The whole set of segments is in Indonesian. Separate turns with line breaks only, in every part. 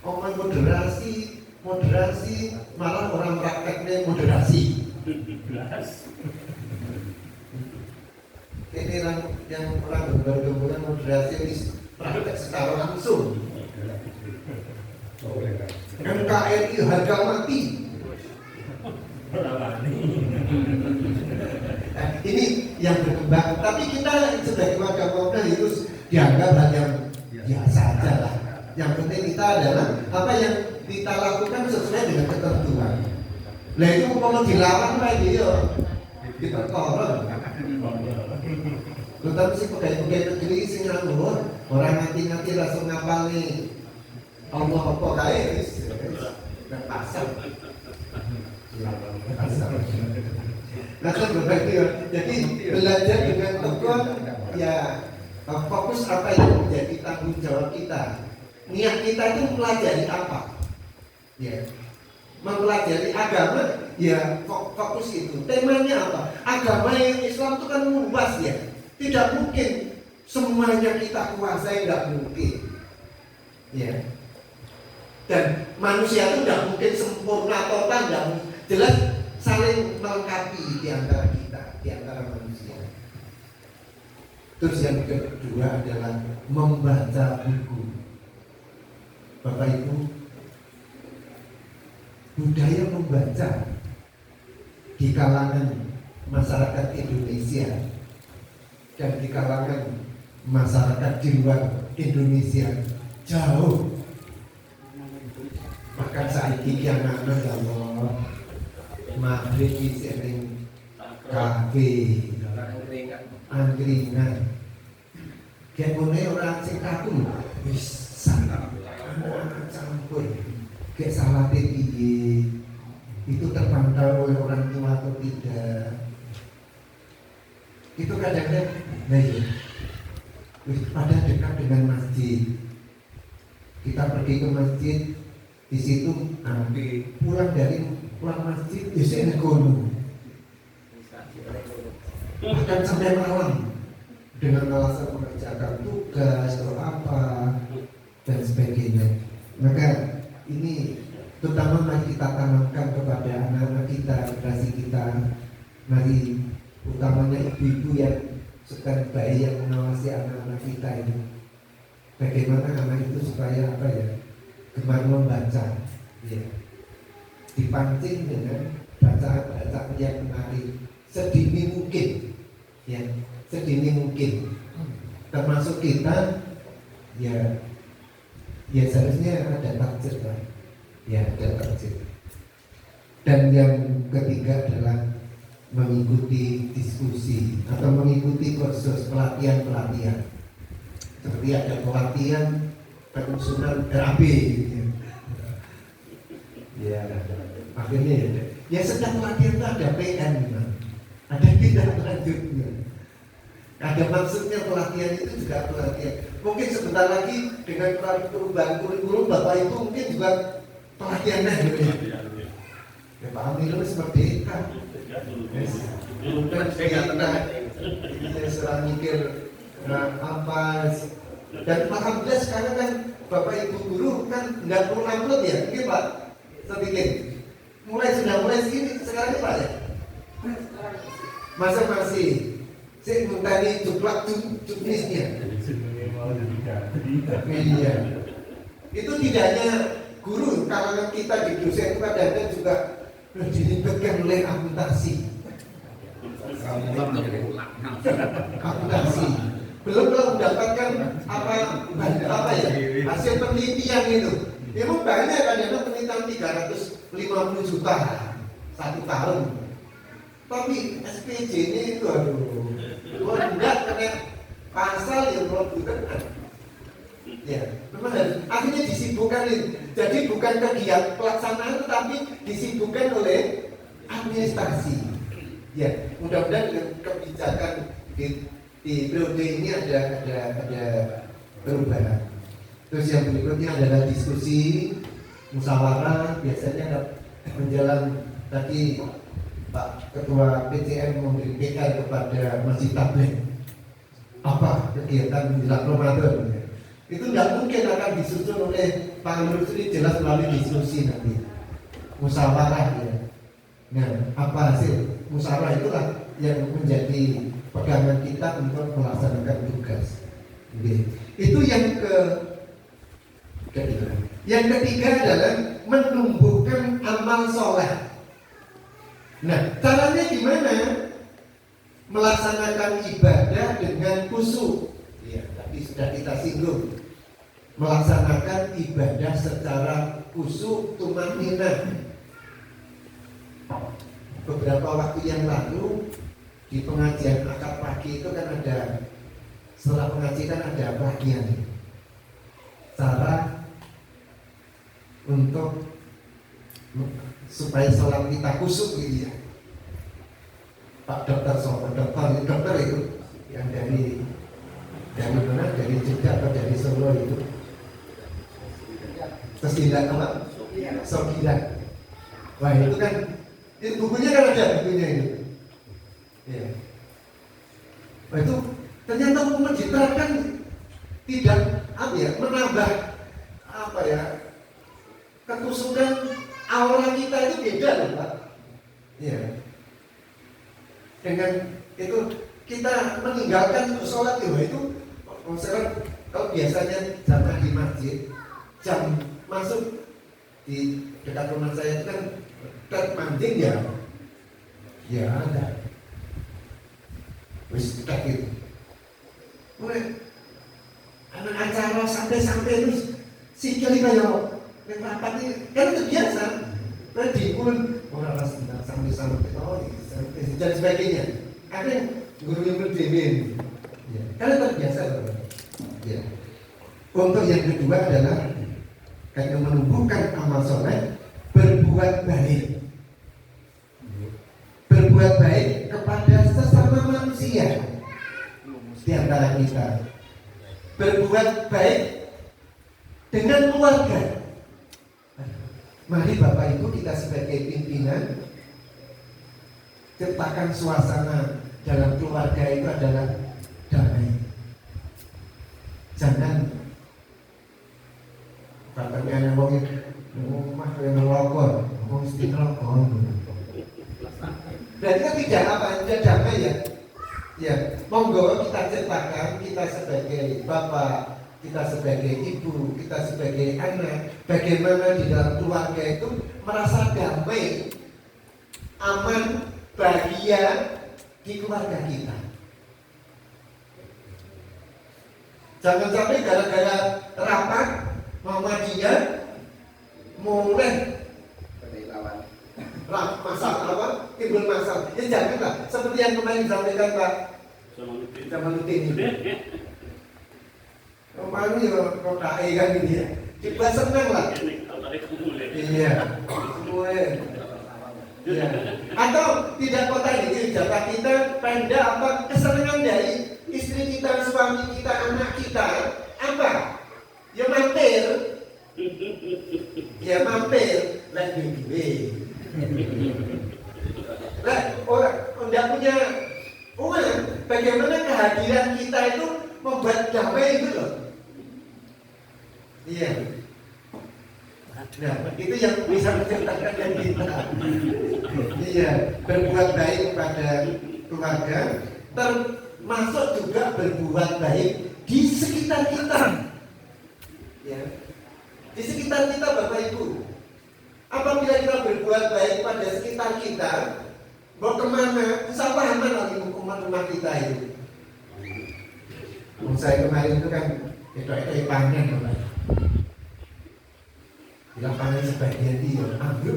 Omong moderasi, malah orang prakteknya moderasi. Ini yang orang gembar-gemburan moderasi ini praktek secara langsung. NKRI harga mati. Ini yang berkembang, tapi kita sebagai warga Komnas itu dianggap hal yang biasa saja lah. Yang penting kita adalah apa yang kita lakukan sesuai dengan ketentuan. Nah itu kalau dilawan kayak gitu, kita korban. Tetapi si pegawai-pegawai negeri sing nganggur, orang ngati-ngati langsung ngapal nih. Allah apa kayak dan pasal. Nah, jadi belajar dengan tekun ya fokus apa yang menjadi tanggung jawab kita. Niat kita itu mempelajari apa? Ya, mempelajari agama. Ya fokus itu. Temanya apa? Agama yang Islam itu kan luas ya. Tidak mungkin semuanya kita kuasai, tidak mungkin. Ya. Dan manusia itu tidak mungkin sempurna total, tidak mungkin. Jelas saling melengkapi di antara kita, di antara manusia. Terus yang kedua adalah membaca buku. Bapak Ibu, budaya membaca di kalangan masyarakat Indonesia dan di kalangan masyarakat di luar Indonesia jauh. Bahkan saat ini anak-anak ya Allah maghrib di sering kafe angkringan kayak mulai orang sing kaku bisa anak campur kayak salah piye itu terpantau oleh orang tua atau tidak. Itu kadang-kadang pada dekat dengan masjid, kita pergi ke masjid, di situ pulang masjid biasanya gunung, bahkan sampai malam dengan alasan mengerjakan tugas atau apa dan sebagainya. Maka ini terutama mari kita tanamkan kepada anak-anak kita, generasi kita, mari utamanya ibu-ibu yang sedang bayi yang mengawasi anak-anak kita ini, bagaimana anak itu supaya apa ya, gemar membaca, ya, dipancing dengan bacaan-bacaan yang menarik sedini mungkin, ya, sedini mungkin, termasuk kita, ya seharusnya ada takjil lah, ya ada takjil. Dan yang ketiga adalah mengikuti diskusi atau mengikuti kursus pelatihan. Seperti ada pelatihan penyusunan RAB gitu. Ya, akhirnya ya sedang pelatihan itu ada PN, ada tindak lanjutnya. Ada maksudnya pelatihan itu juga pelatihan. Mungkin sebentar lagi dengan perubahan kurikulum Bapak Ibu mungkin juga pelatihannya gitu. Ya Pak Amir seperti itu. Kemudian kita serang mikir apa dan alhamdulillah sekarang kan Bapak Ibu guru kan nggak perlu upload ya, mungkin Pak sedikit sudah mulai segini sekarang Pak ya, masa masih saya mengtani juknisnya. Iya, itu tidak hanya guru, kalangan kita di dosen kadang-kadang juga dilibatkan oleh amputasi. Belum mendapatkan apa ya hasil penelitian itu. Memang banyak kadang-kadang penelitian 350 juta satu tahun. Tapi SPJ ini itu enggak kena pasal yang bukan. Ya, memang harus akhirnya disibukkan ini. Jadi bukan kegiatan pelaksanaan tapi disibukkan oleh administrasi. Ya, mudah-mudahan dengan kebijakan di periode ini ada perubahan. Terus yang berikutnya adalah diskusi musyawarah, biasanya menjelang tadi Pak Ketua PCM memberi PR kepada Masjid Tabligh apa kegiatan menjelang Ramadan. Itu tidak mungkin akan disusun oleh Pak ini jelas melalui diskusi nanti, musyawarah ya. Nah, apa hasil musyawarah itulah yang menjadi pegangan kita untuk melaksanakan tugas. Itu yang ketiga. Yang ketiga adalah menumbuhkan amal soleh. Nah, caranya gimana? Melaksanakan ibadah dengan khusyuk. Ya, tapi sudah kita singgung. Melaksanakan ibadah secara khusyuk, tumanina. Beberapa waktu yang lalu di pengajian akad pagi itu kan ada, setelah pengajian kan ada bagian cara untuk supaya sholat kita khusyuk gitu ya. Pak dokter dokter itu yang dari mana? Dari Jogja atau dari Solo itu? Tersindak apa? Sogilan. Wah itu kan, itu bukunya kan ada bukunya itu. Ya. Wah itu ternyata diterapkan tidak apa ya, menambah apa ya, kekusukan aura kita itu beda loh Pak. Ya. Dengan itu kita meninggalkan untuk sholat itu kalau biasanya zaman di masjid jam masuk di dekat rumah saya itu kan terpanding ya ada wis kita gitu mulai anak acara sampai terus sikil kayak rapat ini kan itu biasa tadi pun orang sampai dan sebagainya. Ada yang guru yang berdiri, ya. Karena terbiasa loh. Ya. Untuk yang kedua adalah karena menumbuhkan amal soleh, berbuat baik. Berbuat baik kepada sesama manusia di antara kita. Berbuat baik dengan keluarga. Mari Bapak Ibu kita sebagai pimpinan ciptakan suasana dalam keluarga itu adalah damai. Jangan katanya yang ngomong rumah yang ngelokor, ngomong mesti ngelokor. Berarti kan tidak apa, tidak damai ya. Ya, monggo kita ciptakan, kita sebagai bapak, kita sebagai ibu, kita sebagai anak, bagaimana di dalam keluarga itu merasa damai, aman, bahagia di keluarga kita. Jangan sampai gara-gara rapat Muhammadiyah mulai masalah apa? Timbul masalah. Ya janganlah seperti yang kemarin disampaikan Pak Jamaluddin ini. Kemarin ya kok kan ini ya. Kita senang lah. Iya. Ya. Atau tidak kota ini jatah kita penda apa kesenangan dari istri kita, suami kita, anak kita apa? Ya mampir lagi duit. Lah orang tidak punya uang, bagaimana kehadiran kita itu membuat damai itu loh. Iya. Nah, itu yang bisa menceritakan yang kita. Iya, berbuat baik kepada keluarga, termasuk juga berbuat baik di sekitar kita. Ya, di sekitar kita Bapak Ibu. Apabila kita berbuat baik pada sekitar kita, mau kemana? Insya Allah aman lagi rumah kita itu. Saya kemarin itu kan itu panen, Bapak. Di lapangan sebagian dia ambil.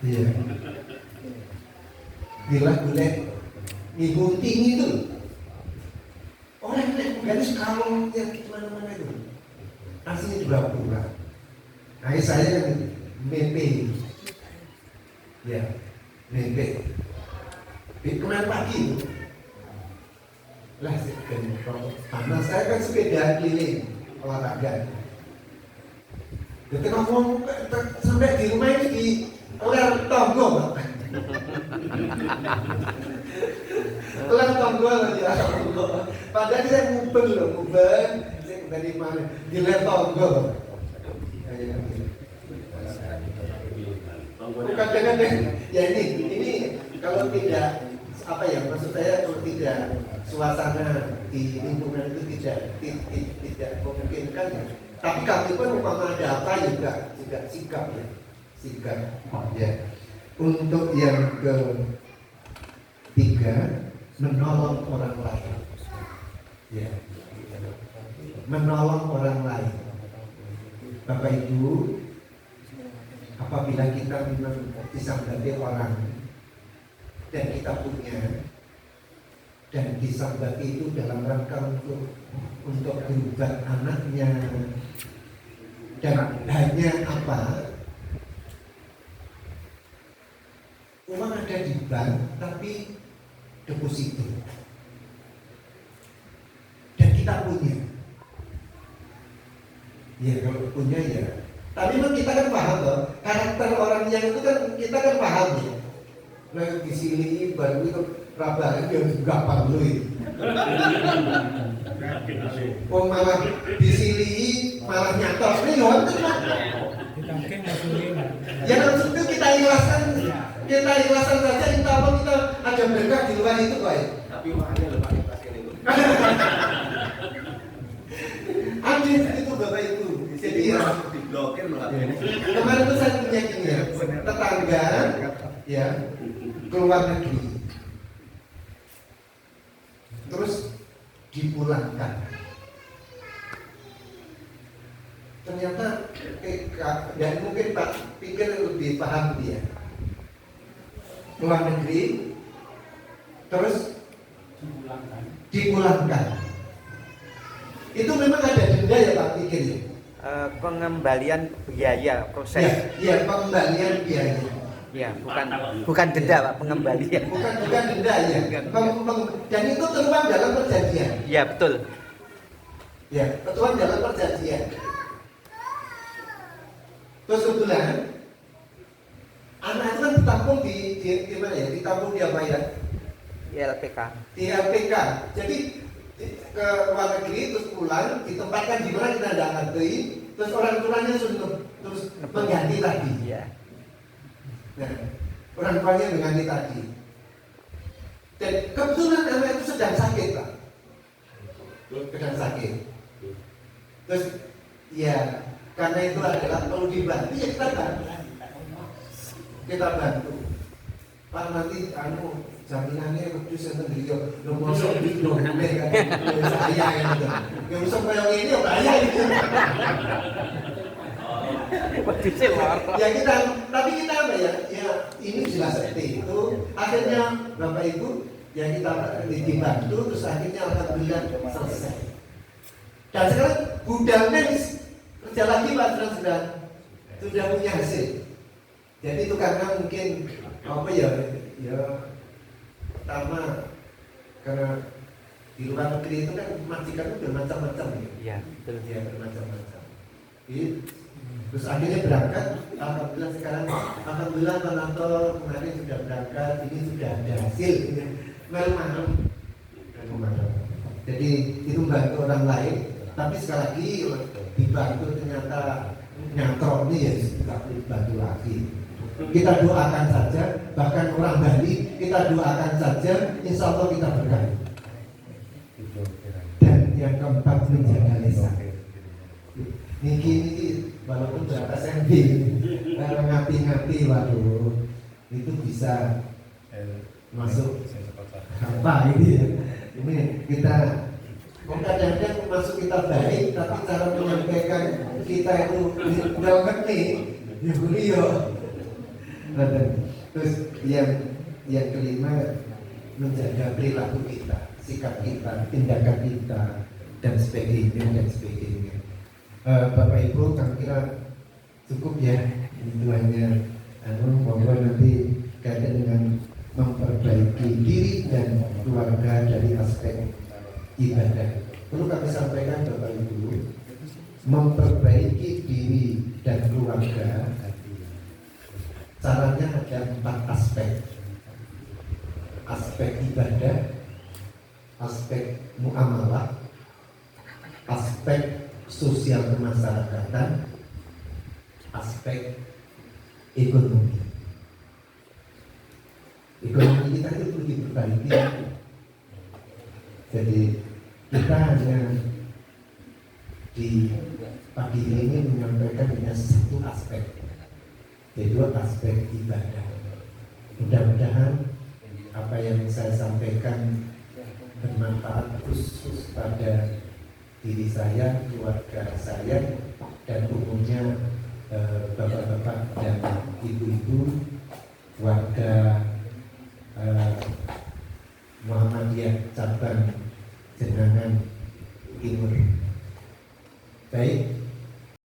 Iya. Bila boleh ngikutin itu. Orang yang garis kalau yang kemana-mana itu aslinya juga pulang. Nah saya kan mimpi. Ya, mimpi. Kemarin pagi itu. Lah, karena saya kan sepeda keliling olahraga. Jadi ngomong sampai di rumah ini di ular tonggo, Pak. Ular tonggo ya. Padahal saya ngubeng loh, ngubeng. tadi mana di Letonggo. Bukan kadang-kadang ya ini kalau tidak apa ya maksud saya kalau tidak suasana di lingkungan itu tidak memungkinkan ya. Tapi kami pun umpama ada apa juga sikap ya. Untuk yang ketiga menolong orang lain ya, menolong orang lain. Bapak Ibu, apabila kita memang disambati orang dan kita punya dan disambati itu dalam rangka untuk berobat anaknya dan hanya apa uang ada di bank tapi deposito dan kita punya ya kalau punya ya tapi memang kita kan paham loh karakter orang yang itu kan kita kan paham ya nah di sini baru itu rabahan yang gampang dulu itu oh malah di sini malah nyatos ini loh ya langsung itu kita ikhlaskan saja kita apa kita ada berkah di luar itu kok ya tapi makanya lupa ikhlaskan itu ada itu Bapak Ibu jadi ya diblokir kemarin itu saya punya gini ya tetangga ya keluar negeri terus dipulangkan ternyata dan mungkin Pak pikir lebih paham dia keluar negeri terus dipulangkan itu memang ada denda ya Pak pikir ya?
Pengembalian biaya proses
ya pengembalian biaya
ya bukan denda Pak pengembalian
bukan denda ya dan itu tertuang dalam perjanjian
ya betul
ya tertuang dalam perjanjian terus kebetulan anak itu kan ditampung di mana ya ditampung di apa ya
di LPK
jadi ke luar negeri terus pulang ditempatkan di mana kita tidak ngerti terus orang tuanya terus mengganti tadi
ya.
Nah, orang tuanya mengganti tadi dan kebetulan anak itu sedang sakit Pak sedang sakit terus ya karena itu adalah perlu dibantu ya kita bantu Pak nanti jaminannya kudus yang terdiri lo masuk di dong kan saya gitu yang usah kayak ini ya bahaya gitu ya kita tapi kita apa ya ini jelas seperti itu akhirnya Bapak Ibu ya kita dibantu terus akhirnya alhamdulillah selesai dan sekarang gudangnya kerja lagi Pak sudah punya hasil jadi itu karena mungkin apa ya pertama karena di luar negeri itu kan majikan itu bermacam-macam
ya betul
ya bermacam-macam terus akhirnya berangkat alhamdulillah sekarang alhamdulillah Pak Nanto kemarin sudah berangkat ini sudah ada hasil malam jadi itu membantu orang lain tapi sekali lagi dibantu ternyata nyatroni ya juga dibantu lagi kita doakan saja bahkan orang Bali kita doakan saja insya Allah kita berkah dan yang keempat menjaga lisan niki walaupun berapa senti kalau ngati-ngati waduh itu bisa masuk apa ini ya ini kita kadang-kadang masuk kita baik tapi cara menyampaikan kita itu nggak ngerti ya beliau terus yang kelima menjaga perilaku kita sikap kita tindakan kita dan sebagainya Bapak Ibu kami kira cukup ya itu hanya bahwa nanti kaitan dengan memperbaiki diri dan keluarga dari aspek ibadah perlu kami sampaikan Bapak Ibu memperbaiki diri dan keluarga caranya ada 4 aspek ibadah aspek muamalah aspek sosial kemasyarakatan, aspek ekonomi. Ekonomi kita itu perlu diperbaiki. Jadi kita hanya di pagi ini menyampaikan hanya satu aspek, yaitu aspek ibadah. Mudah-mudahan apa yang saya sampaikan bermanfaat khusus pada diri saya, keluarga saya, dan umumnya bapak-bapak dan ibu-ibu warga Muhammadiyah cabang Jenangan